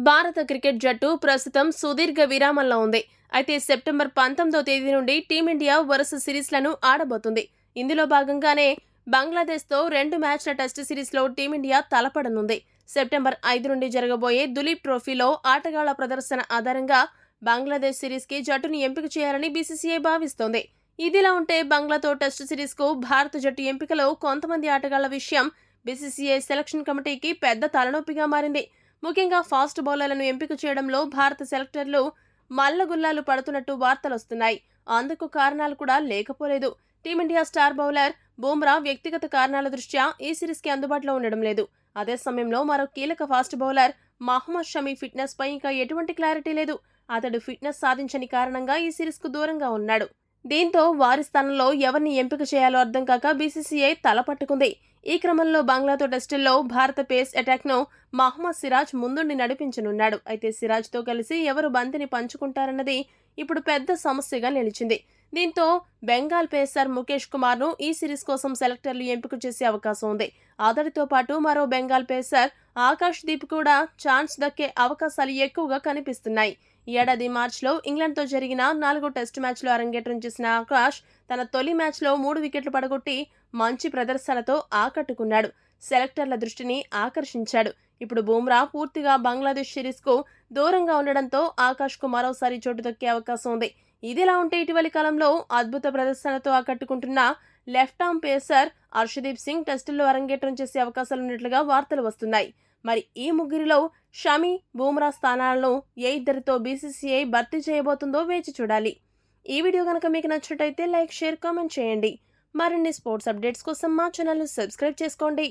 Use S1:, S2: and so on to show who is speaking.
S1: భారత క్రికెట్ జట్టు ప్రస్తుతం సుదీర్ఘ విరామంలో ఉంది. అయితే సెప్టెంబర్ 19వ తేదీ నుండి టీమిండియా వరుస సిరీస్లను ఆడబోతుంది. ఇందులో భాగంగానే బంగ్లాదేశ్తో 2 మ్యాచ్ల టెస్ట్ సిరీస్లో టీమిండియా తలపడనుంది. సెప్టెంబర్ 5 నుండి జరగబోయే దులీప్ ట్రోఫీలో ఆటగాళ్ల ప్రదర్శన ఆధారంగా బంగ్లాదేశ్ సిరీస్కి జట్టును ఎంపిక చేయాలని బీసీసీఐ భావిస్తోంది. ఇదిలా ఉంటే బంగ్లాతో టెస్ట్ సిరీస్కు భారత జట్టు ఎంపికలో కొంతమంది ఆటగాళ్ల విషయం బీసీసీఐ సెలక్షన్ కమిటీకి పెద్ద తలనొప్పిగా మారింది. ముఖ్యంగా ఫాస్ట్ బౌలర్లను ఎంపిక చేయడంలో భారత సెలెక్టర్లు మల్లగుల్లాలు పడుతున్నట్టు వార్తలొస్తున్నాయి. అందుకు కారణాలు కూడా లేకపోలేదు. టీమిండియా స్టార్ బౌలర్ బూమ్రా వ్యక్తిగత కారణాల దృష్ట్యా ఈ సిరీస్కి అందుబాటులో ఉండడం లేదు. అదే సమయంలో మరో కీలక fast bowler Mohammed Shami fitness పై ఇంకా ఎటువంటి క్లారిటీ లేదు. అతడు ఫిట్నెస్ సాధించని కారణంగా ఈ సిరీస్కు దూరంగా ఉన్నాడు. దీంతో వారి స్థానంలో ఎవరిని ఎంపిక చేయాలో అర్థం కాక బీసీసీఐ తలపట్టుకుంది. ఈ క్రమంలో బంగ్లాతో టెస్టుల్లో భారత పేస్ అటాక్ను మహమ్మద్ సిరాజ్ ముందుండి నడిపించనున్నాడు. అయితే సిరాజ్తో కలిసి ఎవరు బంతిని పంచుకుంటారన్నది ఇప్పుడు పెద్ద సమస్యగా నిలిచింది. దీంతో బెంగాల్ పేసర్ ముఖేష్ కుమార్ను ఈ సిరీస్ కోసం సెలెక్టర్లు ఎంపిక చేసే అవకాశం ఉంది. అతడితో పాటు మరో బెంగాల్ పేసర్ ఆకాష్ దీప్ కూడా ఛాన్స్ దక్కే అవకాశాలు ఎక్కువగా కనిపిస్తున్నాయి. ఈ ఏడాది మార్చిలో ఇంగ్లాండ్తో జరిగిన 4వ టెస్టు మ్యాచ్లో అరంగేట్రం చేసిన ఆకాష్ తన తొలి మ్యాచ్లో 3 వికెట్లు పడగొట్టి మంచి ప్రదర్శనతో ఆకట్టుకున్నాడు. సెలెక్టర్ల దృష్టిని ఆకర్షించాడు. ఇప్పుడు బూమ్రా పూర్తిగా బంగ్లాదేశ్ సిరీస్కు దూరంగా ఉండడంతో ఆకాష్కు మరోసారి చోటు దక్కే అవకాశం ఉంది. ఇదిలా ఉంటే ఇటీవలి కాలంలో అద్భుత ప్రదర్శనతో ఆకట్టుకుంటున్న left arm pacer Harshdeep Singh టెస్టుల్లో అరంగేట్రం చేసే అవకాశాలున్నట్లుగా వార్తలు వస్తున్నాయి. మరి ఈ ముగ్గురిలో షమి, బూమ్రా స్థానాలను ఏ ఇద్దరితో బీసీసీఐ భర్తీ చేయబోతుందో వేచి చూడాలి. ఈ వీడియో కనుక మీకు నచ్చినట్టయితే లైక్, షేర్, కామెంట్ చేయండి. మరిన్ని స్పోర్ట్స్ అప్డేట్స్ కోసం మా ఛానల్ని సబ్స్క్రైబ్ చేసుకోండి.